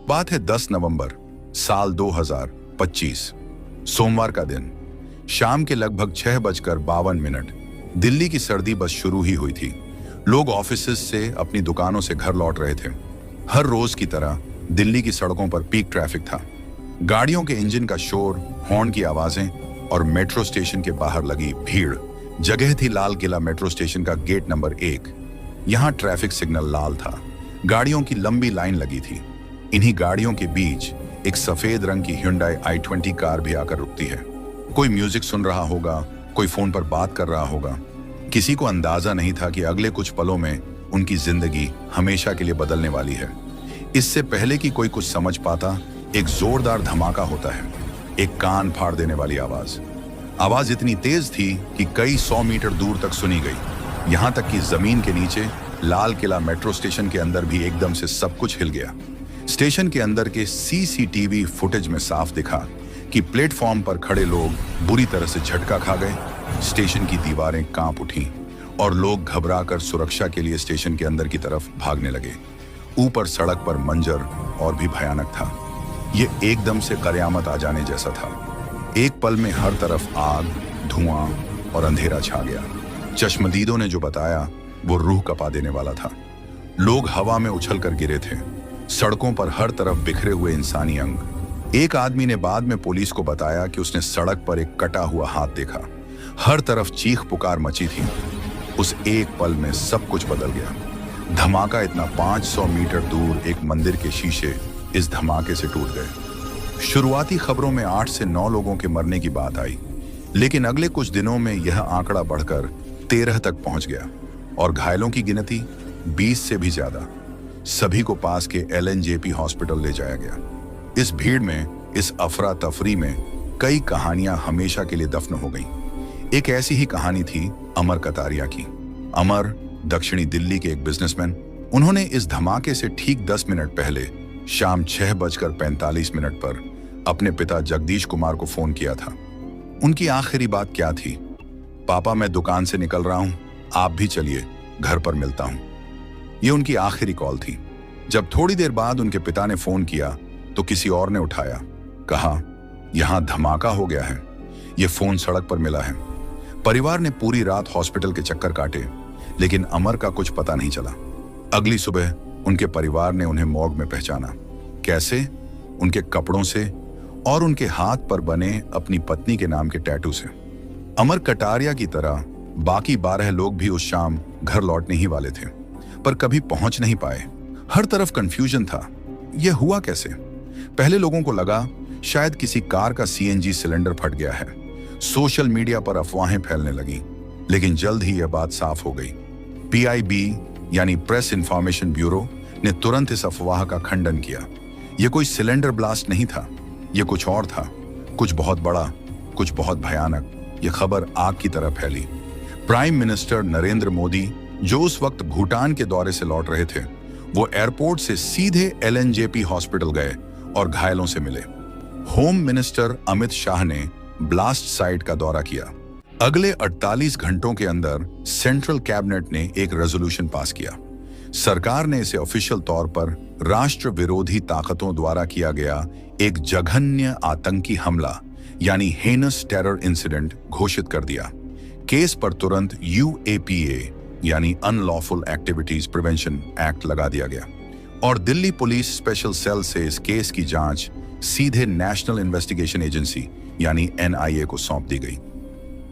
बात है 10 नवंबर साल 2025, सोमवार का दिन। शाम के लगभग 6:52। दिल्ली की सर्दी बस शुरू ही हुई थी। लोग ऑफिसेज से, अपनी दुकानों से घर लौट रहे थे। हर रोज की तरह दिल्ली की सड़कों पर पीक ट्रैफिक था। गाड़ियों के इंजन का शोर, हॉर्न की आवाजें और मेट्रो स्टेशन के बाहर लगी भीड़। जगह थी लाल किला मेट्रो स्टेशन का गेट नंबर 1। यहाँ ट्रैफिक सिग्नल लाल था। गाड़ियों की लंबी लाइन लगी थी। इन्हीं गाड़ियों के बीच एक सफेद रंग की Hyundai i20 कार भी आकर रुकती है। कोई म्यूजिक सुन रहा होगा, कोई फोन पर बात कर रहा होगा। किसी को अंदाजा नहीं था कि अगले कुछ पलों में उनकी जिंदगी हमेशा के लिए बदलने वाली है। इससे पहले कि कोई कुछ समझ पाता, एक जोरदार धमाका होता है। एक कान फाड़ देने वाली आवाज इतनी तेज थी कि कई 100 मीटर दूर तक सुनी गई। यहां तक कि जमीन के नीचे लाल किला मेट्रो स्टेशन के अंदर भी एकदम से सब कुछ हिल गया। स्टेशन के अंदर के CCTV फुटेज में साफ दिखा कि प्लेटफॉर्म पर खड़े लोग बुरी तरह से झटका खा गए। स्टेशन की दीवारें कांप उठी और लोग घबराकर सुरक्षा के लिए स्टेशन के अंदर की तरफ भागने लगे। ऊपर सड़क पर मंजर और भी भयानक था। ये एकदम से कयामत आ जाने जैसा था। एक पल में हर तरफ आग, धुआं और अंधेरा छा गया। चश्मदीदों ने जो बताया वो रूह कपा देने वाला था। लोग हवा में उछल कर गिरे थे। सड़कों पर हर तरफ बिखरे हुए इंसानी अंग। एक आदमी ने बाद में पुलिस को बताया कि उसने सड़क पर एक कटा हुआ हाथ देखा। हर तरफ चीख पुकार मची थी। उस एक पल में सब कुछ बदल गया। धमाका इतना 500 मीटर दूर एक मंदिर के शीशे इस धमाके से टूट गए। शुरुआती खबरों में 8 से 9 लोगों के मरने की बात आई, लेकिन अगले कुछ दिनों में यह आंकड़ा बढ़कर 13 तक पहुंच गया और घायलों की गिनती 20 से भी ज्यादा। सभी को पास के LNJP हॉस्पिटल ले जाया गया। इस भीड़ में, इस अफरा तफरी में कई कहानियां हमेशा के लिए दफन हो गईं। एक ऐसी ही कहानी थी अमर कटारिया की। अमर दक्षिणी दिल्ली के एक बिजनेसमैन। उन्होंने इस धमाके से ठीक 10 मिनट पहले शाम 6:45 पर अपने पिता जगदीश कुमार को फोन किया था। उनकी आखिरी बात क्या थी? पापा, मैं दुकान से निकल रहा हूं, आप भी चलिए, घर पर मिलता हूं। ये उनकी आखिरी कॉल थी। जब थोड़ी देर बाद उनके पिता ने फोन किया तो किसी और ने उठाया। कहा, यहां धमाका हो गया है, ये फोन सड़क पर मिला है। परिवार ने पूरी रात हॉस्पिटल के चक्कर काटे, लेकिन अमर का कुछ पता नहीं चला। अगली सुबह उनके परिवार ने उन्हें मॉर्ग में पहचाना। कैसे? उनके कपड़ों से और उनके हाथ पर बने अपनी पत्नी के नाम के टैटू से। अमर कटारिया की तरह बाकी 12 लोग भी उस शाम घर लौटने ही वाले थे, पर कभी पहुंच नहीं पाए। हर तरफ कंफ्यूजन था। यह हुआ कैसे? पहले लोगों को लगा शायद किसी कार का CNG सिलेंडर फट गया है। सोशल मीडिया पर अफवाहें फैलने लगी, लेकिन जल्द ही यह बात साफ हो गई। PIB यानी प्रेस इंफॉर्मेशन ब्यूरो ने तुरंत इस अफवाह का खंडन किया। यह कोई सिलेंडर ब्लास्ट नहीं था, यह कुछ और था, कुछ बहुत बड़ा, कुछ बहुत भयानक। यह खबर आग की तरह फैली। प्राइम मिनिस्टर नरेंद्र मोदी, जो उस वक्त भूटान के दौरे से लौट रहे थे, वो एयरपोर्ट से सीधे LNJP हॉस्पिटल गए और घायलों से मिले। होम मिनिस्टर अमित शाह ने ब्लास्ट साइट का दौरा किया। अगले 48 घंटों के अंदर सेंट्रल कैबिनेट ने एक रेजोल्यूशन पास किया। सरकार ने इसे ऑफिशियल तौर पर राष्ट्र विरोधी ताकतों द्वारा किया गया एक जघन्य आतंकी हमला यानी हेनस टेरर इंसिडेंट घोषित कर दिया। केस पर तुरंत UAPA यानी अनलॉफुल एक्टिविटीज प्रिवेंशन एक्ट लगा दिया गया और दिल्ली पुलिस स्पेशल सेल से इस केस की जांच सीधे नेशनल इन्वेस्टिगेशन एजेंसी यानी NIA को सौंप दी गई।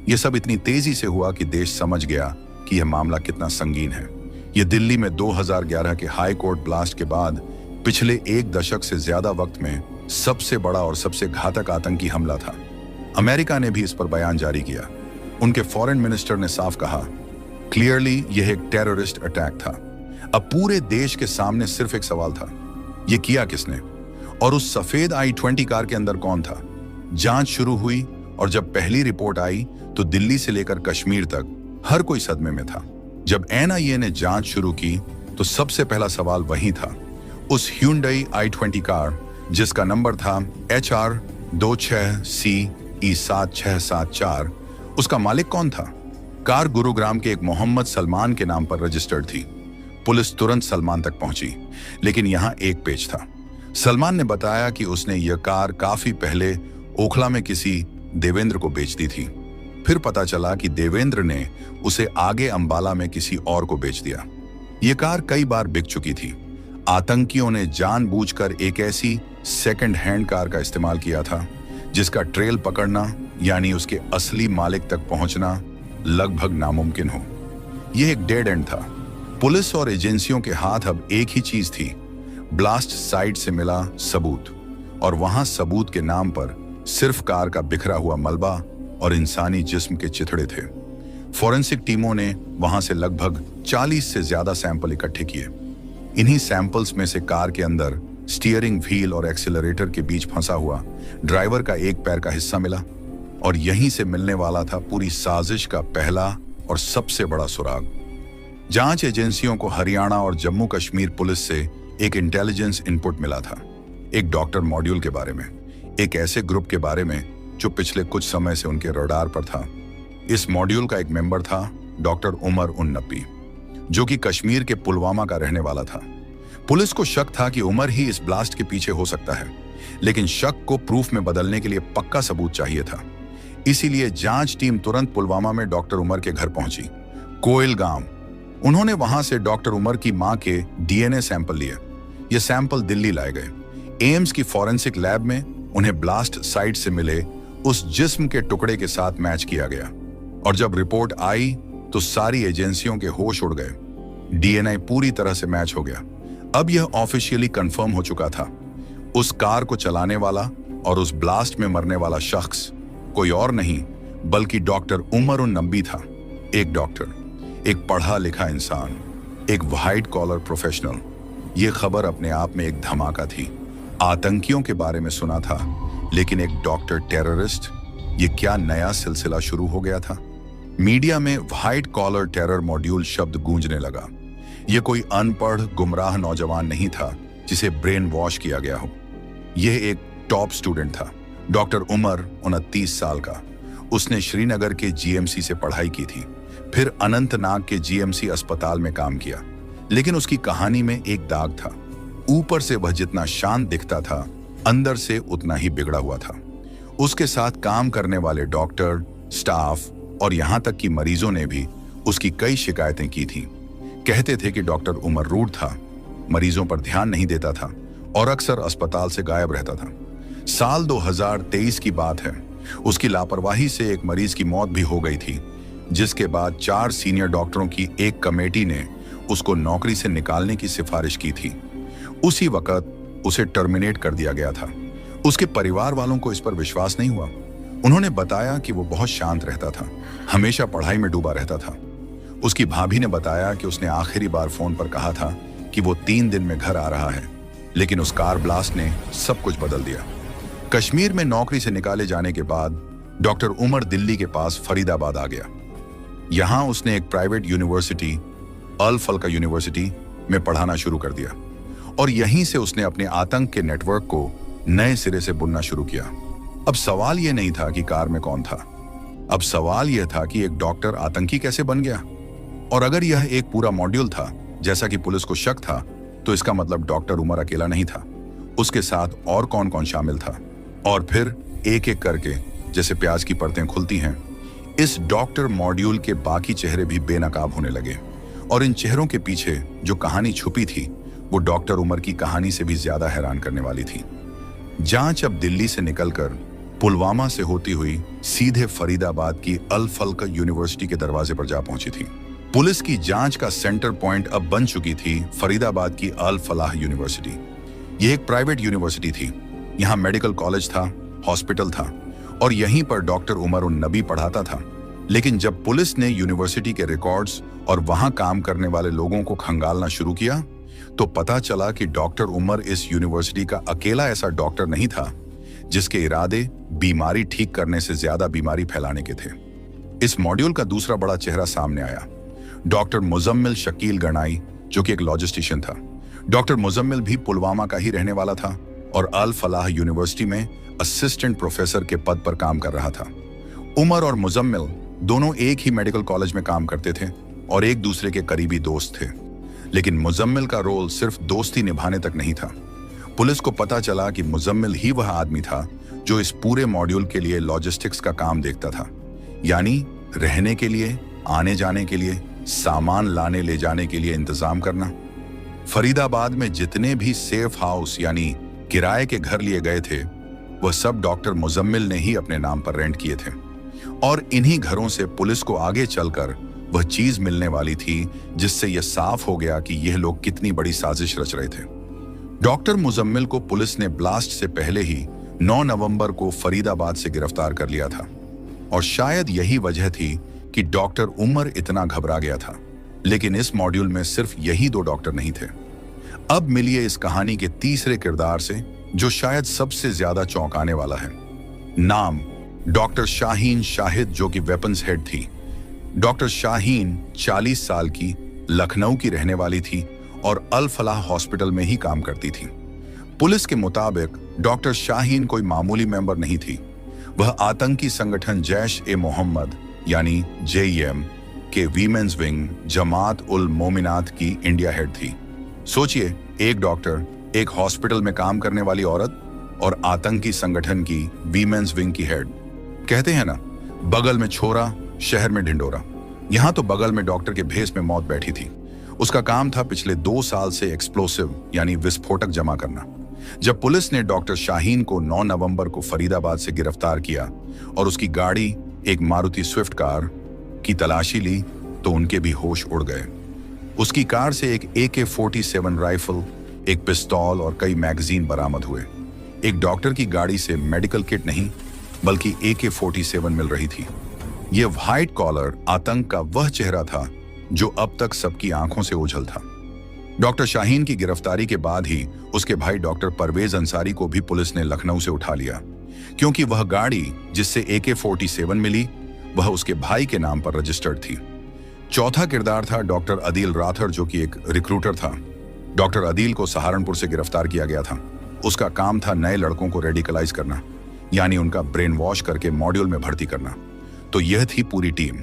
यह सब इतनी तेजी से हुआ कि देश समझ गया कि यह मामला कितना संगीन है। यह दिल्ली में 2011 के हाई कोर्ट ब्लास्ट के बाद पिछले 1 दशक से ज्यादा वक्त में सबसे बड़ा और सबसे घातक आतंकी हमला था। अमेरिका ने भी इस पर बयान जारी किया। उनके फॉरेन मिनिस्टर ने साफ कहा, क्लियरली यह एक टेररिस्ट अटैक था। अब पूरे देश के सामने सिर्फ एक सवाल था, यह किया किसने और उस सफेद i20 कार के अंदर कौन था? जांच शुरू हुई और जब पहली रिपोर्ट आई तो दिल्ली से लेकर कश्मीर तक हर कोई सदमे में था। जब NIA ने जांच शुरू की तो सबसे पहला सवाल वही था। उस Hyundai i20 कार जिसका नंबर था HR 26CE7674, उसका मालिक कौन था? कार गुरुग्राम के एक मोहम्मद सलमान के नाम पर रजिस्टर्ड थी। पुलिस तुरंत सलमान तक पहुंची, लेकिन यहां एक पेच था। सलमान ने बताया कि उसने यह कार काफी पहले ओखला में किसी देवेंद्र को बेच दी थी। फिर पता चला कि देवेंद्र ने उसे आगे अंबाला में किसी और को बेच दिया। यह कार कई बार बिक चुकी थी। आतंकियों ने जानबूझकर एक ऐसी सेकंड हैंड कार का इस्तेमाल किया था जिसका ट्रेल पकड़ना यानी उसके असली मालिक तक पहुंचना लगभग नामुमकिन हो। यह एक डेड एंड था। पुलिस और एजेंसियों के हाथ अब एक ही चीज थी, ब्लास्ट साइट से मिला सबूत, और वहां सबूत के नाम पर सिर्फ कार का बिखरा हुआ मलबा और इंसानी जिस्म के चिथड़े थे। फॉरेंसिक टीमों ने वहां से लगभग 40 से ज्यादा सैंपल इकट्ठे किए। इन्हीं सैंपल्स में से कार के अंदर स्टीयरिंग व्हील और एक्सीलरेटर के बीच फंसा हुआ ड्राइवर का एक पैर का हिस्सा मिला, और यहीं से मिलने वाला था पूरी साजिश का पहला और सबसे बड़ा सुराग। जांच एजेंसियों को हरियाणा और जम्मू कश्मीर पुलिस से एक इंटेलिजेंस इनपुट मिला था, एक डॉक्टर मॉड्यूल के बारे में, एक ऐसे ग्रुप के बारे में जो पिछले कुछ समय से उनके रडार पर था। इस मॉड्यूल का एक मेंबर था डॉक्टर उमर उन नबी, जो कि कश्मीर के पुलवामा का रहने वाला था। पुलिस को शक था कि उमर ही इस ब्लास्ट के पीछे हो सकता है, लेकिन शक को प्रूफ में बदलने के लिए पक्का सबूत चाहिए था। इसीलिए जांच टीम तुरंत पुलवामा में डॉक्टर उमर के घर पहुंची, कोयल गांव। उन्होंने वहां से डॉक्टर उमर की मां के डीएनए सैंपल लिए। ये सैंपल दिल्ली लाए गए। एम्स की फॉरेंसिक लैब में उन्हें ब्लास्ट साइट से मिले उस जिस्म के टुकड़े के साथ मैच किया गया, और जब रिपोर्ट आई तो सारी एजेंसियों के होश उड़ गए। डीएनए पूरी तरह से मैच हो गया। अब यह ऑफिशियली कंफर्म हो चुका था, उस कार को चलाने वाला और उस ब्लास्ट में मरने वाला शख्स कोई और नहीं बल्कि डॉक्टर उमर उन नबी था। एक डॉक्टर, एक पढ़ा लिखा इंसान, एक व्हाइट कॉलर प्रोफेशनल। यह खबर अपने आप में एक धमाका थी। आतंकियों के बारे में सुना था, लेकिन एक डॉक्टर टेररिस्ट, ये क्या नया सिलसिला शुरू हो गया था। मीडिया में व्हाइट कॉलर टेरर मॉड्यूल शब्द गूंजने लगा। यह कोई अनपढ़ गुमराह नौजवान नहीं था जिसे ब्रेन वॉश किया गया हो। यह एक टॉप स्टूडेंट था। डॉक्टर उमर 29 साल का। उसने श्रीनगर के जीएमसी से पढ़ाई की थी, फिर अनंतनाग के जीएमसी अस्पताल में काम किया। लेकिन उसकी कहानी में एक दाग था। ऊपर से वह जितना शांत दिखता था, अंदर से उतना ही बिगड़ा हुआ था। उसके साथ काम करने वाले डॉक्टर, स्टाफ और यहां तक कि मरीजों ने भी उसकी कई शिकायतें की थी। कहते थे कि डॉक्टर उमर रूड था, मरीजों पर ध्यान नहीं देता था और अक्सर अस्पताल से गायब रहता था। साल 2023 की बात है। उसकी लापरवाही से एक मरीज की मौत भी हो गई थी, जिसके बाद 4 सीनियर डॉक्टरों की एक कमेटी ने उसको नौकरी से निकालने की सिफारिश की थी। उसी वक्त उसे टर्मिनेट कर दिया गया था। उसके परिवार वालों को इस पर विश्वास नहीं हुआ। उन्होंने बताया कि वो बहुत शांत रहता था, हमेशा पढ़ाई में डूबा रहता था। उसकी भाभी ने बताया कि उसने आखिरी बार फोन पर कहा था कि वो 3 दिन में घर आ रहा है, लेकिन उस कार ब्लास्ट ने सब कुछ बदल दिया। कश्मीर में नौकरी से निकाले जाने के बाद डॉक्टर उमर दिल्ली के पास फरीदाबाद आ गया। यहां उसने एक प्राइवेट यूनिवर्सिटी, अल फल्का यूनिवर्सिटी में पढ़ाना शुरू कर दिया, और यहीं से उसने अपने आतंक के नेटवर्क को नए सिरे से बुनना शुरू किया। अब सवाल यह नहीं था कि कार में कौन था, अब सवाल यह था कि एक डॉक्टर आतंकी कैसे बन गया। और अगर यह एक पूरा मॉड्यूल था, जैसा कि पुलिस को शक था, तो इसका मतलब डॉक्टर उमर अकेला नहीं था, उसके साथ और कौन कौन शामिल था। और फिर एक एक करके, जैसे प्याज की परतें खुलती हैं, इस डॉक्टर मॉड्यूल के बाकी चेहरे भी बेनकाब होने लगे, और इन चेहरों के पीछे जो कहानी छुपी थी वो डॉक्टर उमर की कहानी से भी ज्यादा हैरान करने वाली थी। जांच अब दिल्ली से निकलकर पुलवामा से होती हुई सीधे फरीदाबाद की अल फल्क यूनिवर्सिटी के दरवाजे पर जा पहुंची थी। पुलिस की जांच का सेंटर पॉइंट अब बन चुकी थी फरीदाबाद की अल फलाह यूनिवर्सिटी। यह एक प्राइवेट यूनिवर्सिटी थी। यहाँ मेडिकल कॉलेज था, हॉस्पिटल था, और यहीं पर डॉक्टर उमर उन नबी पढ़ाता था। लेकिन जब पुलिस ने यूनिवर्सिटी के रिकॉर्ड्स और वहां काम करने वाले लोगों को खंगालना शुरू किया, तो पता चला कि डॉक्टर उमर इस यूनिवर्सिटी का अकेला ऐसा डॉक्टर नहीं था जिसके इरादे बीमारी ठीक करने से ज्यादा बीमारी फैलाने के थे। इस मॉड्यूल का दूसरा बड़ा चेहरा सामने आया, डॉक्टर मुजम्मिल शकील गनाई, जो कि एक लॉजिस्टिशियन था। डॉक्टर मुजम्मिल भी पुलवामा का ही रहने वाला था और अल फलाह यूनिवर्सिटी में असिस्टेंट प्रोफेसर के पद पर काम कर रहा था। उमर और मुजम्मिल दोनों एक ही मेडिकल कॉलेज में काम करते थे और एक दूसरे के करीबी दोस्त थे। लेकिन मुजम्मिल का रोल सिर्फ दोस्ती निभाने तक नहीं था, पुलिस को पता चला कि मुजम्मिल ही वह आदमी था जो इस पूरे मॉड्यूल के लिए लॉजिस्टिक्स का काम देखता था, यानी रहने के लिए, आने जाने के लिए, सामान लाने ले जाने के लिए इंतजाम करना। फरीदाबाद में जितने भी सेफ हाउस यानी किराए के घर लिए गए थे, वह सब डॉक्टर मुजम्मिल ने ही अपने नाम पर रेंट किए थे, और इन्हीं घरों से पुलिस को आगे चलकर वह चीज मिलने वाली थी जिससे यह साफ हो गया कि यह लोग कितनी बड़ी साजिश रच रहे थे। डॉक्टर मुजम्मिल को पुलिस ने ब्लास्ट से पहले ही 9 नवंबर को फरीदाबाद से गिरफ्तार कर लिया था, और शायद यही वजह थी कि डॉक्टर उमर इतना घबरा गया था। लेकिन इस मॉड्यूल में सिर्फ यही 2 डॉक्टर नहीं थे। अब मिलिए इस कहानी के तीसरे किरदार से, जो शायद सबसे ज्यादा चौंकाने वाला है। नाम डॉक्टर शाहीन शाहिद, जो कि वेपन्स हेड थी। डॉक्टर शाहीन 40 साल की, लखनऊ की रहने वाली थी और अल फलाह हॉस्पिटल में ही काम करती थी। पुलिस के मुताबिक डॉक्टर शाहीन कोई मामूली मेंबर नहीं थी। वह आतंकी संगठन जैश ए मोहम्मद यानी JEM के वीमेंस विंग जमात उल मोमिनात की इंडिया हेड थी। सोचिए, एक डॉक्टर, एक हॉस्पिटल में काम करने वाली औरत और आतंकी संगठन की वीमेंस विंग की हेड। कहते हैं ना, बगल में छोरा, शहर में ढिंडोरा। यहां तो बगल में डॉक्टर के भेस में मौत बैठी थी। उसका काम था पिछले 2 साल से एक्सप्लोसिव यानी विस्फोटक जमा करना। जब पुलिस ने डॉक्टर शाहीन को 9 नवंबर को फरीदाबाद से गिरफ्तार किया और उसकी गाड़ी, एक मारुति स्विफ्ट कार, की तलाशी ली, तो उनके भी होश उड़ गए। उसकी कार से एक AK-47 राइफल, एक पिस्तौल और कई मैगजीन बरामद हुए। एक डॉक्टर की गाड़ी से मेडिकल किट नहीं, बल्कि AK-47 मिल रही थी। यह व्हाइट कॉलर आतंक का वह चेहरा था जो अब तक सबकी आंखों से ओझल था। डॉक्टर शाहीन की गिरफ्तारी के बाद ही उसके भाई डॉक्टर परवेज अंसारी को भी पुलिस ने लखनऊ से उठा लिया, क्योंकि वह गाड़ी जिससे AK-47 मिली, वह उसके भाई के नाम पर रजिस्टर्ड थी। चौथा किरदार था डॉक्टर अदील राठर, जो कि एक रिक्रूटर था। डॉक्टर अदील को सहारनपुर से गिरफ्तार किया गया था। उसका काम था नए लड़कों को रेडिकलाइज करना, यानी उनका ब्रेन वॉश करके मॉड्यूल में भर्ती करना। तो यह थी पूरी टीम।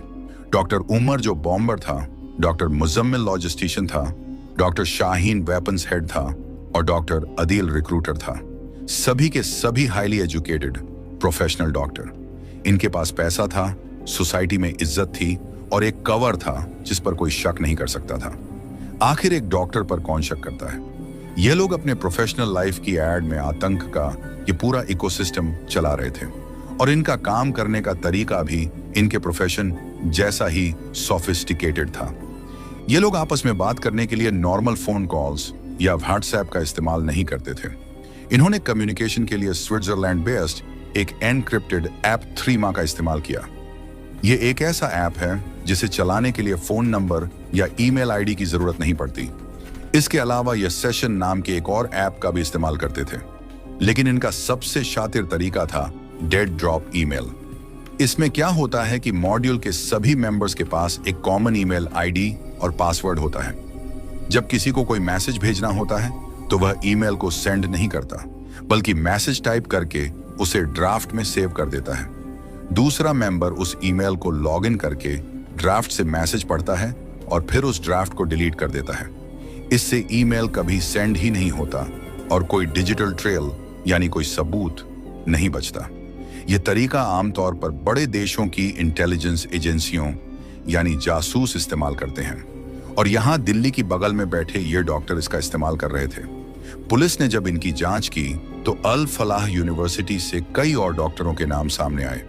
डॉक्टर उमर जो बॉम्बर था, डॉक्टर मुजम्मिल लॉजिस्टिशियन था, डॉक्टर शाहीन वेपन्स हेड था और डॉक्टर अदील रिक्रूटर था। सभी के सभी हाईली एजुकेटेड प्रोफेशनल डॉक्टर। इनके पास पैसा था, सोसाइटी में इज्जत थी और एक कवर था जिस पर कोई शक नहीं कर सकता था। आखिर एक डॉक्टर पर कौन शक करता है? ये लोग अपने प्रोफेशनल लाइफ की एड में आतंक का ये पूरा इकोसिस्टम चला रहे थे, और इनका काम करने का तरीका भी इनके प्रोफेशन जैसा ही सोफिस्टिकेटेड था। ये लोग आपस में बात करने के लिए नॉर्मल फोन कॉल्स या व्हाट्सएप का इस्तेमाल नहीं करते थे। इन्होंने कम्युनिकेशन के लिए स्विट्जरलैंड बेस्ड एक एनक्रिप्टेड ऐप 3 का इस्तेमाल किया। ये एक ऐसा ऐप है जिसे चलाने के लिए फोन नंबर या ईमेल आईडी की जरूरत नहीं पड़ती। इसके अलावा यह सेशन नाम के एक और ऐप का भी इस्तेमाल करते थे। लेकिन इनका सबसे शातिर तरीका था डेड ड्रॉप ईमेल। इसमें क्या होता है कि मॉड्यूल के सभी मेंबर्स के पास एक कॉमन ईमेल आईडी और पासवर्ड होता है। जब किसी को कोई मैसेज भेजना होता है तो वह ईमेल को सेंड नहीं करता, बल्कि मैसेज टाइप करके उसे ड्राफ्ट में सेव कर देता है। दूसरा मेंबर उस ईमेल को लॉगिन करके ड्राफ्ट से मैसेज पढ़ता है और फिर उस ड्राफ्ट को डिलीट कर देता है। इससे ईमेल कभी सेंड ही नहीं होता और कोई डिजिटल ट्रेल यानी कोई सबूत नहीं बचता। यह तरीका आमतौर पर बड़े देशों की इंटेलिजेंस एजेंसियों यानी जासूस इस्तेमाल करते हैं, और यहां दिल्ली की बगल में बैठे ये डॉक्टर इसका इस्तेमाल कर रहे थे। पुलिस ने जब इनकी जांच की तो अल फलाह यूनिवर्सिटी से कई और डॉक्टरों के नाम सामने आए।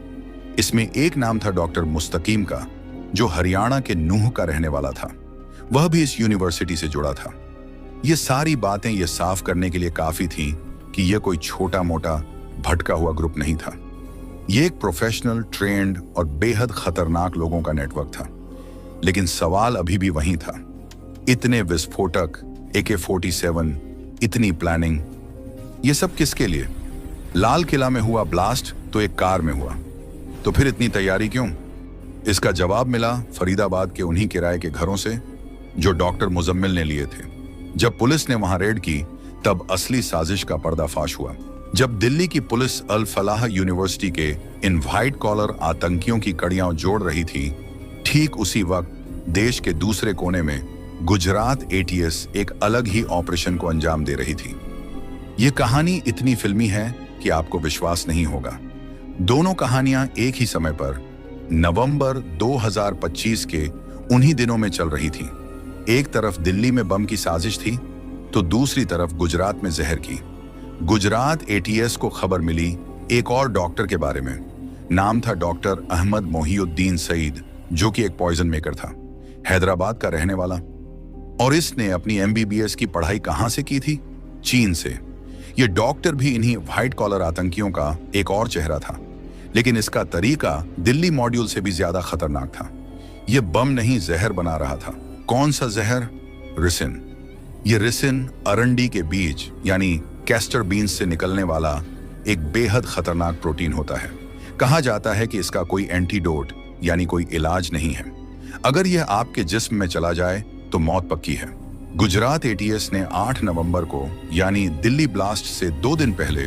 इसमें एक नाम था डॉक्टर मुस्तकीम का, जो हरियाणा के नूह का रहने वाला था। वह भी इस यूनिवर्सिटी से जुड़ा था। ये सारी बातें ये साफ करने के लिए काफी थी कि यह कोई छोटा मोटा भटका हुआ ग्रुप नहीं था। यह एक प्रोफेशनल, ट्रेंड और बेहद खतरनाक लोगों का नेटवर्क था। लेकिन सवाल अभी भी वही था, इतने विस्फोटक, AK-47, इतनी प्लानिंग, ये सब किसके लिए? लाल किला में हुआ ब्लास्ट तो एक कार में हुआ, तो फिर इतनी तैयारी क्यों? इसका जवाब मिला फरीदाबाद के उन्हीं किराए के घरों से जो डॉक्टर मुजम्मिल ने लिए थे। जब पुलिस ने वहां रेड की तब असली साजिश का पर्दाफाश हुआ। जब दिल्ली की पुलिस अल फलाह यूनिवर्सिटी के इन व्हाइट कॉलर आतंकियों की कड़ियां जोड़ रही थी, ठीक उसी वक्त देश के दूसरे कोने में गुजरात ATS एक अलग ही ऑपरेशन को अंजाम दे रही थी। ये कहानी इतनी फिल्मी है कि आपको विश्वास नहीं होगा। दोनों कहानियां एक ही समय पर नवंबर 2025 के उन्हीं दिनों में चल रही थी। एक तरफ दिल्ली में बम की साजिश थी तो दूसरी तरफ गुजरात में जहर की। गुजरात एटीएस को खबर मिली एक और डॉक्टर के बारे में। नाम था डॉक्टर अहमद मोहिउद्दीन सईद, जो कि एक पॉइजन मेकर था, हैदराबाद का रहने वाला। और इसने अपनी एमबीबीएस की पढ़ाई कहां से की थी? चीन से। यह डॉक्टर भी इन्हीं व्हाइट कॉलर आतंकियों का एक और चेहरा था, लेकिन इसका तरीका दिल्ली मॉड्यूल से भी ज्यादा खतरनाक था। यह बम नहीं, जहर बना रहा था। कौन सा जहर? रिसिन। यह रिसिन अरंडी के बीज यानी कैस्टर बीन्स से निकलने वाला एक बेहद खतरनाक प्रोटीन होता है। कहा जाता है कि इसका कोई एंटीडोट यानी कोई इलाज नहीं है। अगर यह आपके जिस्म में चला जाए तो मौत पक्की है। गुजरात एटीएस ने 8 नवंबर को यानी दिल्ली ब्लास्ट से 2 दिन पहले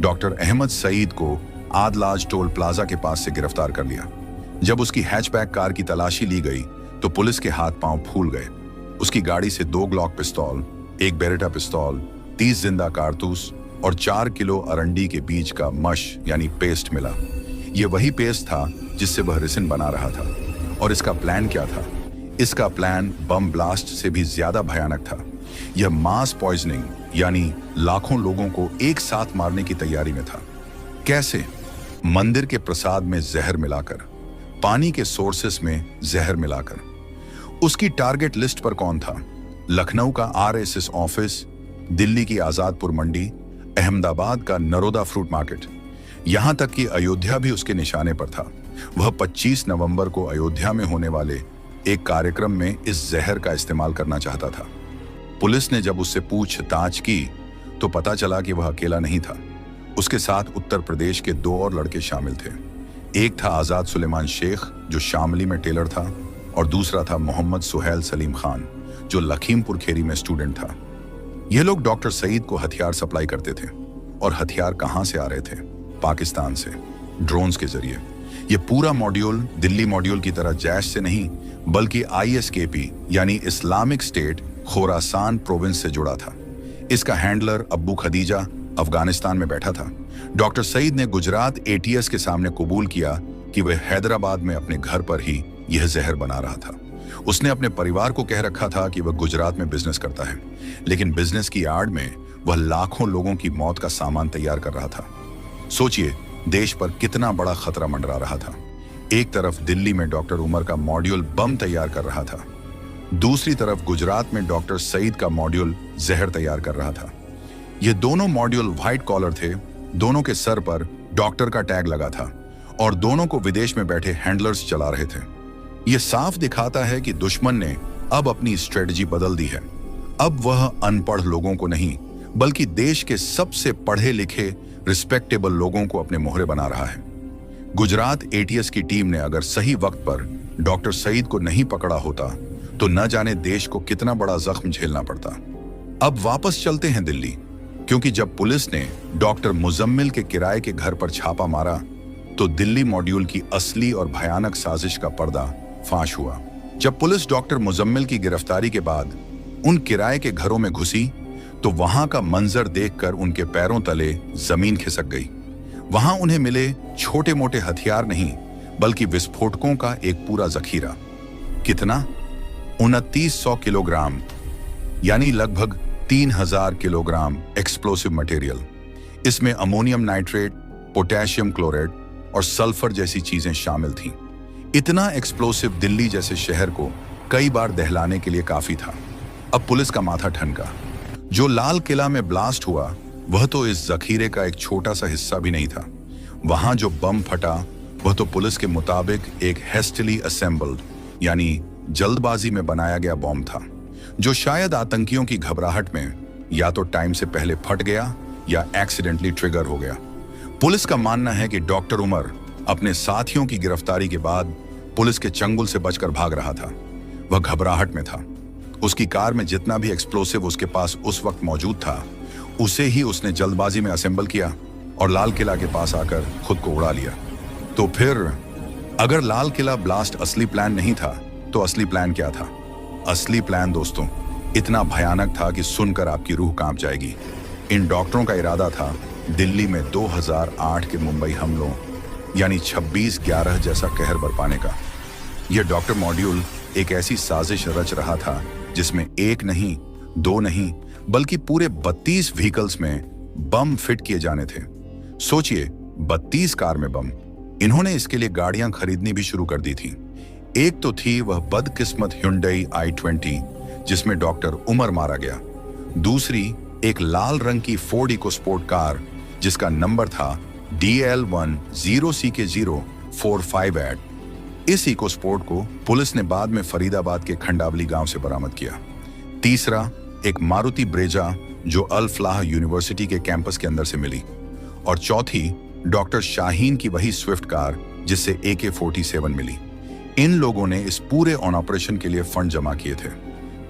डॉक्टर अहमद सईद को आदलाज टोल प्लाजा के पास से गिरफ्तार कर लिया। जब उसकी हैचबैक कार की तलाशी ली गई तो पुलिस के हाथ पांव फूल गए। उसकी गाड़ी से 2 ग्लॉक पिस्तौल, 1 बेरेटा पिस्तौल, 30 जिंदा कारतूस और 4 किलो अरंडी के बीज का मश यानी पेस्ट मिला। यह वही पेस्ट था जिससे वह रिसिन बना रहा था। और इसका प्लान क्या था? इसका प्लान बम ब्लास्ट से भी ज्यादा भयानक था। यह मास पॉइजनिंग यानी लाखों लोगों को एक साथ मारने की तैयारी में था। कैसे? मंदिर के प्रसाद में जहर मिलाकर, पानी के सोर्सेस में जहर मिलाकर। उसकी टारगेट लिस्ट पर कौन था? लखनऊ का आरएसएस ऑफिस, दिल्ली की आजादपुर मंडी, अहमदाबाद का नरोदा फ्रूट मार्केट, यहां तक कि अयोध्या भी उसके निशाने पर था। वह 25 नवंबर को अयोध्या में होने वाले एक कार्यक्रम में इस जहर का इस्तेमाल करना चाहता था। पुलिस ने जब उससे पूछताछ की तो पता चला कि वह अकेला नहीं था। उसके साथ उत्तर प्रदेश के 2 और लड़के शामिल थे। एक था आजाद सुलेमान शेख, जो शामली में टेलर था, और दूसरा था मोहम्मद सुहेल सलीम खान, जो लखीमपुर खेरी में स्टूडेंट था। ये लोग डॉक्टर सईद को हथियार सप्लाई करते थे। और हथियार कहां से आ रहे थे? पाकिस्तान से, ड्रोन्स के जरिए। यह पूरा मॉड्यूल दिल्ली मॉड्यूल की तरह जैश से नहीं, बल्कि आईएसकेपी यानी इस्लामिक स्टेट खोरासान प्रोविंस से जुड़ा था। इसका हैंडलर अब्बू खदीजा अफगानिस्तान में बैठा था। डॉक्टर सईद ने गुजरात एटीएस के सामने कबूल किया कि वह हैदराबाद में अपने घर पर ही यह जहर बना रहा था। उसने अपने परिवार को कह रखा था कि वह गुजरात में बिजनेस करता है, लेकिन बिजनेस की आड़ में वह लाखों लोगों की मौत का सामान तैयार कर रहा था। सोचिए, देश पर कितना बड़ा खतरा मंडरा रहा था। एक तरफ दिल्ली में डॉक्टर उमर का मॉड्यूल बम तैयार कर रहा था, दूसरी तरफ गुजरात में डॉक्टर सईद का मॉड्यूल जहर तैयार कर रहा था। ये दोनों मॉड्यूल व्हाइट कॉलर थे, दोनों के सर पर डॉक्टर का टैग लगा था और दोनों को विदेश में बैठे हैंडलर्स चला रहे थे। यह साफ दिखाता है कि दुश्मन ने अब अपनी स्ट्रेटजी बदल दी है। अब वह अनपढ़ लोगों को नहीं, बल्कि देश के सबसे पढ़े लिखे रिस्पेक्टेबल लोगों को अपने मोहरे बना रहा है। गुजरात एटीएस की टीम ने अगर सही वक्त पर डॉक्टर सईद को नहीं पकड़ा होता तो न जाने देश को कितना बड़ा जख्म झेलना पड़ता। अब वापस चलते हैं दिल्ली, क्योंकि जब पुलिस ने डॉक्टर मुजम्मिल के किराए के घर पर छापा मारा तो दिल्ली मॉड्यूल की असली और भयानक साजिश का पर्दा फाश हुआ। जब पुलिस डॉक्टर मुजम्मिल की गिरफ्तारी के बाद उन किराए के घरों में घुसी तो वहां का मंजर देखकर उनके पैरों तले जमीन खिसक गई। वहां उन्हें मिले छोटे मोटे हथियार नहीं, बल्कि विस्फोटकों का एक पूरा जखीरा। कितना? 2900 किलोग्राम, यानी लगभग 3000 किलोग्राम एक्सप्लोसिव मटेरियल। इसमें अमोनियम नाइट्रेट, पोटेशियम क्लोराइड और सल्फर जैसी चीजें शामिल थीं। इतना एक्सप्लोसिव दिल्ली जैसे शहर को कई बार दहलाने के लिए काफी था। अब पुलिस का माथा ठनका। जो लाल किला में ब्लास्ट हुआ वह तो इस जखीरे का एक छोटा सा हिस्सा भी नहीं था। वहां जो बम फटा वह तो पुलिस के मुताबिक एक हेस्टली असेंबल्ड यानी जल्दबाजी में बनाया गया बॉम्ब था, जो शायद आतंकियों की घबराहट में या तो टाइम से पहले फट गया या एक्सीडेंटली ट्रिगर हो गया। पुलिस का मानना है कि डॉक्टर उमर अपने साथियों की गिरफ्तारी के बाद पुलिस के चंगुल से बचकर भाग रहा था। वह घबराहट में था। उसकी कार में जितना भी एक्सप्लोसिव उसके पास उस वक्त मौजूद था, उसे ही उसने जल्दबाजी में असेंबल किया और लाल किला के पास आकर खुद को उड़ा लिया। तो फिर अगर लाल किला ब्लास्ट असली प्लान नहीं था तो असली प्लान क्या था? असली प्लान दोस्तों इतना भयानक था कि सुनकर आपकी रूह कांप जाएगी। इन डॉक्टरों का इरादा था दिल्ली में 2008 के मुंबई हमलों यानी 26/11 जैसा कहर बरपाने का। यह डॉक्टर मॉड्यूल एक ऐसी साजिश रच रहा था जिसमें एक नहीं, दो नहीं, बल्कि पूरे 32 व्हीकल्स में बम फिट किए जाने थे। सोचिए, 32 कार में बम। इन्होंने इसके लिए गाड़ियां खरीदनी भी शुरू कर दी थी। एक तो थी वह बदकिस्मत Hyundai i20 जिसमें डॉक्टर उमर मारा गया। दूसरी एक लाल रंग की फोर्ड इकोस्पोर्ट कार जिसका नंबर था DL10CK045 इस इकोस्पोर्ट को पुलिस ने बाद में फरीदाबाद के खंडावली गांव से बरामद किया। तीसरा एक मारुति ब्रेजा जो अल फलाह यूनिवर्सिटी के कैंपस के अंदर से मिली। और चौथी डॉक्टर शाहीन की वही स्विफ्ट कार जिससे AK-47 मिली। इन लोगों ने इस पूरे ऑपरेशन के लिए फंड जमा किए थे,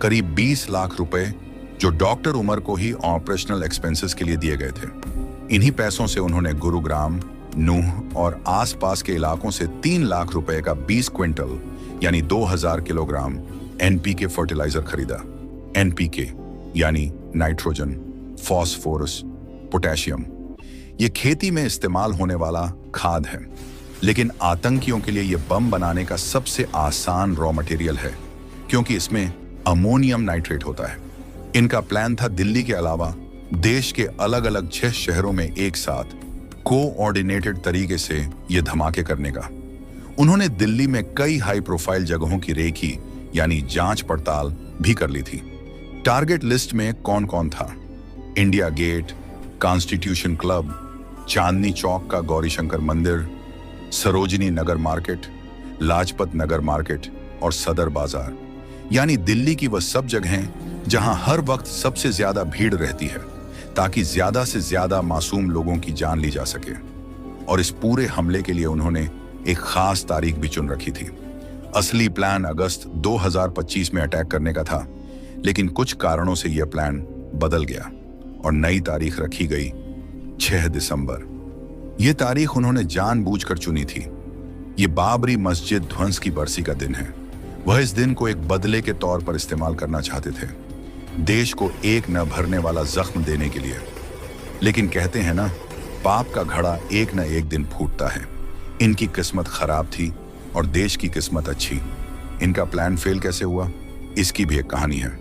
करीब 20 लाख रुपए, जो डॉक्टर उमर को ही ऑपरेशनल एक्सपेंसेस के लिए दिए गए थे। इन्हीं पैसों से उन्होंने गुरुग्राम, नूह और आसपास के इलाकों से 3 लाख रुपए का 20 क्विंटल यानी 2000 किलोग्राम NPK फर्टिलाइजर खरीदा। NPK यानी नाइट्रोजन, फॉस्फोरस, पोटेशियम। ये खेती में इस्तेमाल होने वाला खाद है, लेकिन आतंकियों के लिए यह बम बनाने का सबसे आसान रॉ मटेरियल है क्योंकि इसमें अमोनियम नाइट्रेट होता है। इनका प्लान था दिल्ली के अलावा देश के अलग अलग 6 शहरों में एक साथ कोऑर्डिनेटेड तरीके से ये धमाके करने का। उन्होंने दिल्ली में कई हाई प्रोफाइल जगहों की रेकी यानी जांच पड़ताल भी कर ली थी। टारगेट लिस्ट में कौन कौन था? India gate, constitution club, Chandni Chowk का गौरीशंकर मंदिर, सरोजिनी नगर मार्केट, लाजपत नगर मार्केट और सदर बाजार। यानी दिल्ली की वह सब जगहें जहां हर वक्त सबसे ज्यादा भीड़ रहती है ताकि ज्यादा से ज्यादा मासूम लोगों की जान ली जा सके। और इस पूरे हमले के लिए उन्होंने एक खास तारीख भी चुन रखी थी। असली प्लान अगस्त 2025 में अटैक करने का था, लेकिन कुछ कारणों से यह प्लान बदल गया और नई तारीख रखी गई 6 दिसंबर। यह तारीख उन्होंने जानबूझकर चुनी थी। ये बाबरी मस्जिद ध्वंस की बरसी का दिन है। वह इस दिन को एक बदले के तौर पर इस्तेमाल करना चाहते थे, देश को एक न भरने वाला जख्म देने के लिए। लेकिन कहते हैं ना, पाप का घड़ा एक न एक दिन फूटता है। इनकी किस्मत खराब थी और देश की किस्मत अच्छी। इनका प्लान फेल कैसे हुआ, इसकी भी एक कहानी है।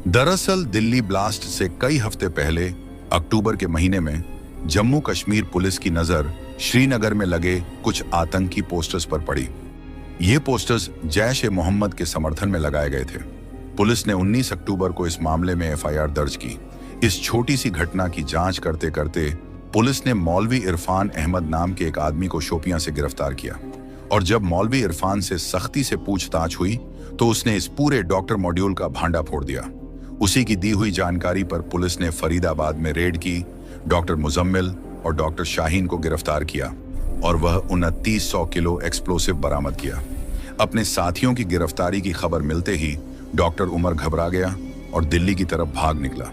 दरअसल दिल्ली ब्लास्ट से कई हफ्ते पहले अक्टूबर के महीने में जम्मू कश्मीर पुलिस की नजर श्रीनगर में लगे कुछ आतंकी पोस्टर्स पर पड़ी। ये पोस्टर्स जैश-ए-मोहम्मद के समर्थन में लगाए गए थे। पुलिस ने 19 अक्टूबर को इस मामले में FIR दर्ज की। इस छोटी सी घटना की जांच करते करते पुलिस ने मौलवी इरफान अहमद नाम के एक आदमी को शोपियां से गिरफ्तार किया। और जब मौलवी इरफान से सख्ती से पूछताछ हुई तो उसने इस पूरे डॉक्टर मॉड्यूल का भांडा फोड़ दिया। उसी की दी हुई जानकारी पर पुलिस ने फरीदाबाद में रेड की, डॉक्टर मुजम्मिल और डॉक्टर शाहीन को गिरफ्तार किया और वह 2900 किलो एक्सप्लोसिव बरामद किया। अपने साथियों की गिरफ्तारी की खबर मिलते ही डॉक्टर उमर घबरा गया और दिल्ली की तरफ भाग निकला।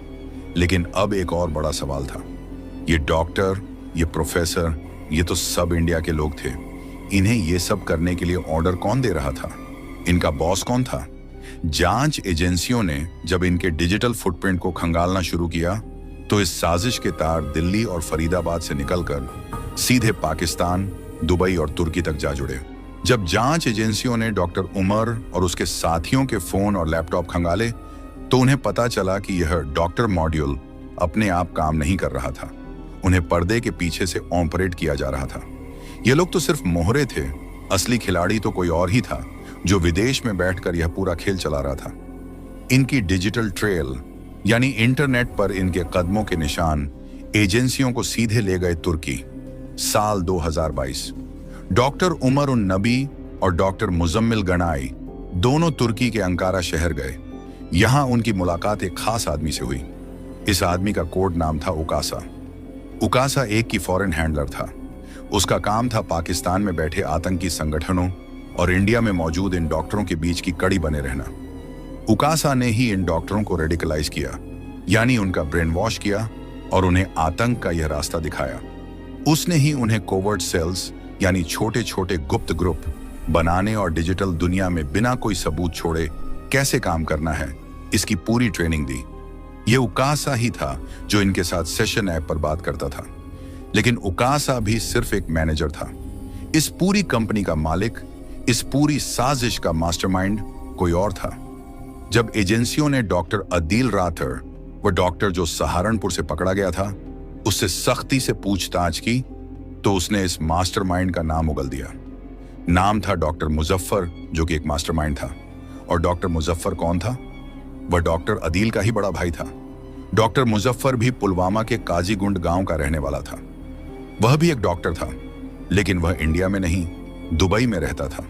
लेकिन अब एक और बड़ा सवाल था। ये डॉक्टर, ये प्रोफेसर, ये तो सब इंडिया के लोग थे। इन्हें ये सब करने के लिए ऑर्डर कौन दे रहा था? इनका बॉस कौन था? जांच एजेंसियों ने जब इनके डिजिटल फुटप्रिंट को खंगालना शुरू किया तो इस साजिश के तार दिल्ली और फरीदाबाद से निकलकर सीधे पाकिस्तान, दुबई और तुर्की तक जा जुड़े। जब जांच एजेंसियों ने डॉक्टर उमर और उसके साथियों के फोन और लैपटॉप खंगाले तो उन्हें पता चला कि यह डॉक्टर मॉड्यूल अपने आप काम नहीं कर रहा था। उन्हें पर्दे के पीछे से ऑपरेट किया जा रहा था। ये लोग तो सिर्फ मोहरे थे, असली खिलाड़ी तो कोई और ही था जो विदेश में बैठकर यह पूरा खेल चला रहा था। इनकी डिजिटल ट्रेल यानी इंटरनेट पर इनके कदमों के निशान एजेंसियों को सीधे ले गए तुर्की। साल 2022 डॉक्टर उमर उन नबी और डॉक्टर मुजम्मिल गनाई दोनों तुर्की के अंकारा शहर गए। यहां उनकी मुलाकात एक खास आदमी से हुई। इस आदमी का कोड नाम था उकासा। उकासा एक की फॉरेन हैंडलर था। उसका काम था पाकिस्तान में बैठे आतंकी संगठनों और इंडिया में मौजूद इन डॉक्टरों के बीच की कड़ी बने रहना। उकासा ने ही इन डॉक्टरों को रेडिकलाइज किया, यानी उनका ब्रेन वॉश किया और उन्हें आतंक का यह रास्ता दिखाया। उसने ही उन्हें कोवर्ट सेल्स यानी छोटे छोटे गुप्त ग्रुप बनाने और डिजिटल दुनिया में बिना कोई सबूत छोड़े कैसे काम करना है, इसकी पूरी ट्रेनिंग दी। ये उकासा ही था जो इनके साथ सेशन ऐप पर बात करता था, लेकिन उकासा भी सिर्फ एक मैनेजर था। इस पूरी कंपनी का मालिक, इस पूरी साजिश का मास्टरमाइंड कोई और था। जब एजेंसियों ने डॉक्टर अदील राठर, वह डॉक्टर जो सहारनपुर से पकड़ा गया था, उससे सख्ती से पूछताछ की, तो उसने इस मास्टरमाइंड का नाम उगल दिया। नाम था डॉक्टर मुजफ्फर, जो कि एक मास्टरमाइंड था। और डॉक्टर मुजफ्फर कौन था? वह डॉक्टर अदील का ही बड़ा भाई था। डॉक्टर मुजफ्फर भी पुलवामा के काजीगुंड गांव का रहने वाला था। वह भी एक डॉक्टर था, लेकिन वह इंडिया में नहीं, दुबई में रहता था।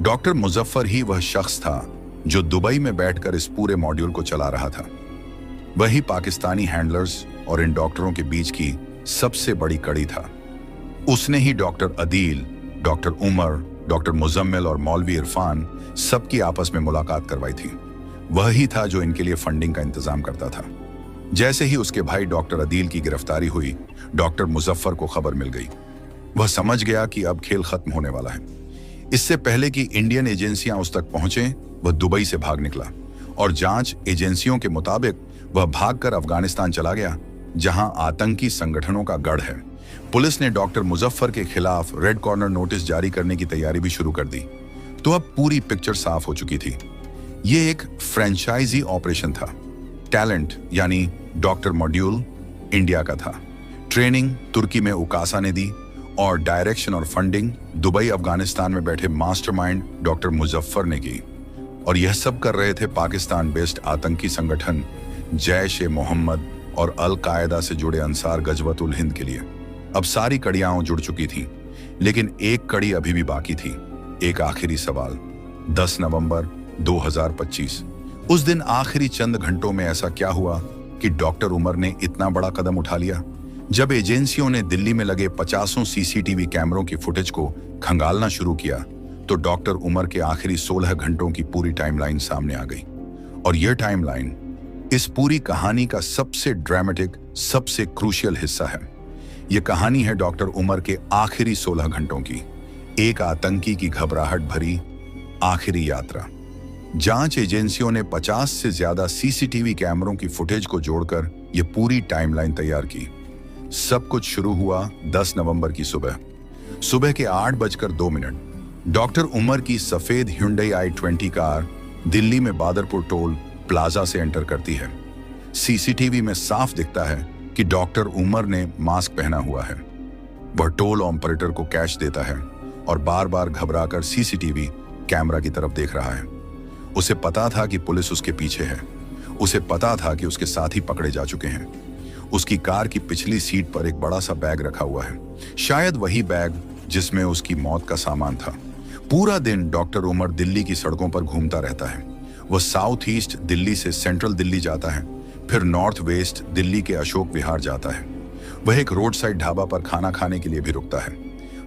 डॉक्टर मुजफ्फर ही वह शख्स था जो दुबई में बैठकर इस पूरे मॉड्यूल को चला रहा था। वही पाकिस्तानी हैंडलर्स और इन डॉक्टरों के बीच की सबसे बड़ी कड़ी था। उसने ही doctor Adeel, doctor Umar, doctor Muzammil और मौलवी इरफान सबकी आपस में मुलाकात करवाई थी। वही था जो इनके लिए फंडिंग का इंतजाम करता था। जैसे ही उसके भाई डॉक्टर अदील की गिरफ्तारी हुई, डॉक्टर मुजफ्फर को खबर मिल गई। वह समझ गया कि अब खेल खत्म होने वाला है। इससे पहले कि इंडियन एजेंसियां उस तक पहुंचे, वह दुबई से भाग निकला और जांच एजेंसियों के मुताबिक वह भागकर अफगानिस्तान चला गया, जहां आतंकी संगठनों का गढ़ है। पुलिस ने डॉक्टर मुजफ्फर के खिलाफ रेड कॉर्नर नोटिस जारी करने की तैयारी भी शुरू कर दी। तो अब पूरी पिक्चर साफ हो चुकी थी। यह एक फ्रेंचाइजी ऑपरेशन था। टैलेंट यानी डॉक्टर मॉड्यूल इंडिया का था, ट्रेनिंग तुर्की में उकासा ने दी और डायरेक्शन और फंडिंग दुबई अफगानिस्तान में बैठे मास्टरमाइंड डॉक्टर मुजफ्फर ने की। और यह सब कर रहे थे पाकिस्तान बेस्ड आतंकी संगठन जैश ए मोहम्मद और अल कायदा से जुड़े अंसार गजवतुल हिंद के लिए। अब सारी कड़ियां जुड़ चुकी थीं, लेकिन एक कड़ी अभी भी बाकी थी। एक आखिरी सवाल। 10 नवंबर 2025। उस दिन आखिरी चंद घंटों में ऐसा क्या हुआ कि डॉक्टर उमर ने इतना बड़ा कदम उठा लिया? जब एजेंसियों ने दिल्ली में लगे 50 सीसीटीवी कैमरों की फुटेज को खंगालना शुरू किया, तो डॉक्टर उमर के आखिरी 16 घंटों की पूरी टाइमलाइन सामने आ गई। और यह टाइमलाइन इस पूरी कहानी का सबसे ड्रामेटिक, सबसे क्रूशियल हिस्सा है। यह कहानी है डॉक्टर उमर के आखिरी 16 घंटों की, एक आतंकी की घबराहट भरी आखिरी यात्रा। जांच एजेंसियों ने 50 से ज्यादा सीसीटीवी कैमरों की फुटेज को जोड़कर यह पूरी टाइमलाइन तैयार की। सब कुछ शुरू हुआ 10 नवंबर की सुबह के 8:02। डॉक्टर उमर की सफेद Hyundai i20 कार दिल्ली में बादरपुर टोल प्लाजा से एंटर करती है। सीसीटीवी में साफ दिखता है कि डॉक्टर उमर ने मास्क पहना हुआ है। वह टोल ऑपरेटर को कैश देता है और बार बार घबराकर सीसीटीवी कैमरा की तरफ देख रहा है। उसे पता था कि पुलिस उसके पीछे है। उसे पता था कि उसके साथी पकड़े जा चुके हैं। उसकी कार की पिछली सीट पर एक बड़ा सा बैग रखा हुआ है, शायद वही बैग जिसमें उसकी मौत का सामान था। पूरा दिन डॉक्टर उमर दिल्ली की सड़कों पर घूमता रहता है। वह साउथ ईस्ट दिल्ली से सेंट्रल दिल्ली जाता है, फिर नॉर्थ वेस्ट दिल्ली के अशोक विहार जाता है। वह एक रोड साइड ढाबा पर खाना खाने के लिए भी रुकता है।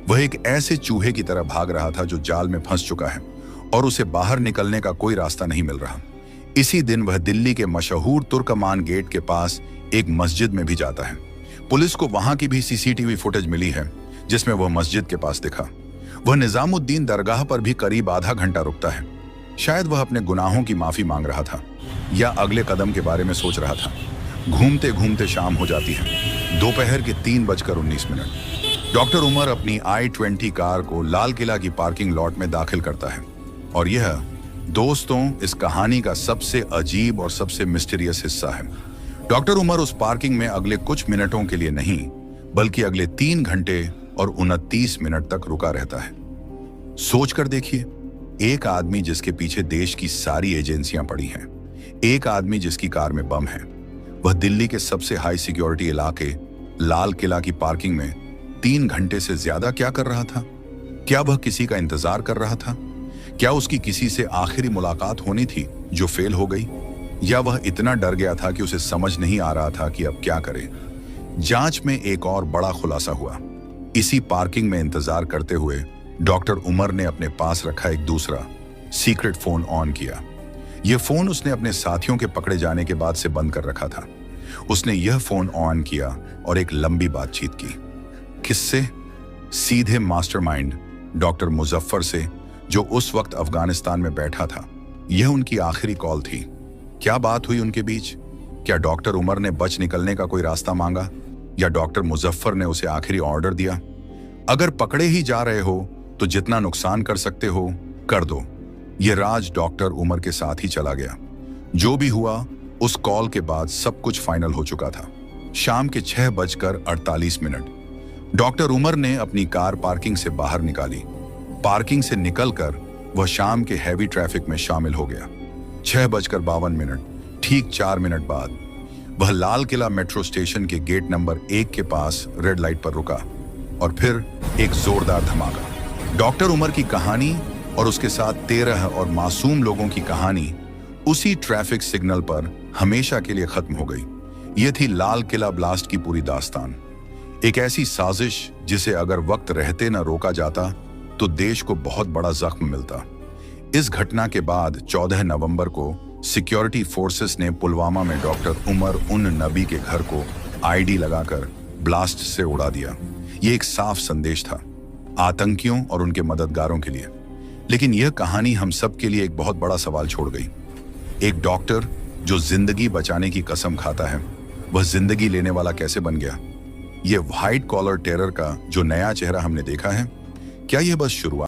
वह एक ऐसे चूहे की तरह भाग रहा था जो जाल में फंस चुका है और उसे बाहर निकलने का कोई रास्ता नहीं मिल रहा। इसी दिन वह दिल्ली के मशहूर तुर्कमान गेट के पास एक मस्जिद में भी जाता है। पुलिस को वहां की भी सीसीटीवी फुटेज मिली है, जिसमें वह मस्जिद के पास दिखा। वह निजामुद्दीन दरगाह पर भी करीब आधा घंटा रुकता है। शायद वह अपने गुनाहों की माफी मांग रहा था या अगले कदम के बारे में सोच रहा था। घूमते घूमते शाम हो जाती है, दोपहर के 3:19। डॉक्टर उमर अपनी i20 कार को लाल किला की पार्किंग लॉट में दाखिल करता है। और यह, दोस्तों, इस कहानी का सबसे अजीब और सबसे मिस्टीरियस हिस्सा है। डॉक्टर उमर उस पार्किंग में अगले कुछ मिनटों के लिए नहीं, बल्कि अगले 3 घंटे और 29 मिनट तक रुका रहता है। सोच कर देखिए, एक आदमी जिसके पीछे देश की सारी एजेंसियां पड़ी हैं, एक आदमी जिसकी कार में बम है, वह दिल्ली के सबसे हाई सिक्योरिटी इलाके लाल किला की पार्किंग में 3 घंटे से ज्यादा क्या कर रहा था? क्या वह किसी का इंतजार कर रहा था? क्या उसकी किसी से आखिरी मुलाकात होनी थी जो फेल हो गई? या वह इतना डर गया था कि उसे समझ नहीं आ रहा था कि अब क्या करे? जांच में एक और बड़ा खुलासा हुआ। इसी पार्किंग में इंतजार करते हुए डॉक्टर उमर ने अपने पास रखा एक दूसरा सीक्रेट फोन ऑन किया। यह फोन उसने अपने साथियों के पकड़े जाने के बाद से बंद कर रखा था। उसने यह फोन ऑन किया और एक लंबी बातचीत की। किससे? सीधे मास्टरमाइंड डॉक्टर मुजफ्फर से, जो उस वक्त अफगानिस्तान में बैठा था। यह उनकी आखिरी कॉल थी। क्या बात हुई उनके बीच? क्या डॉक्टर उमर ने बच निकलने का कोई रास्ता मांगा, या डॉक्टर मुजफ्फर ने उसे आखिरी ऑर्डर दिया? अगर पकड़े ही जा रहे हो तो जितना नुकसान कर सकते हो कर दो। यह राज डॉक्टर उमर के साथ ही चला गया। जो भी हुआ, उस कॉल के बाद सब कुछ फाइनल हो चुका था। शाम के 6:48 डॉक्टर उमर ने अपनी कार पार्किंग से बाहर निकाली। पार्किंग से निकलकर वह शाम के हैवी ट्रैफिक में शामिल हो गया। 6:52, ठीक 4 मिनट बाद वह लाल किला मेट्रो स्टेशन के गेट नंबर 1 के पास रेड लाइट पर रुका और फिर एक जोरदार धमाका। डॉक्टर उमर की कहानी और उसके साथ 13 और मासूम लोगों की कहानी उसी ट्रैफिक सिग्नल पर हमेशा के लिए खत्म हो गई। यह थी लाल किला ब्लास्ट की पूरी दास्तान। एक ऐसी साजिश जिसे अगर वक्त रहते न रोका जाता तो देश को बहुत बड़ा जख्म मिलता। इस घटना के बाद 14 नवंबर को सिक्योरिटी फोर्सेस ने पुलवामा में डॉक्टर उमर उन नबी के घर को आईडी लगाकर ब्लास्ट से उड़ा दिया। यह एक साफ संदेश था आतंकियों और उनके मददगारों के लिए। लेकिन यह कहानी हम सब के लिए एक बहुत बड़ा सवाल छोड़ गई। एक डॉक्टर जो जिंदगी बचाने की कसम खाता है, वह जिंदगी लेने वाला कैसे बन गया? यह व्हाइट कॉलर टेरर का जो नया चेहरा हमने देखा है, क्या यह बस शुरुआत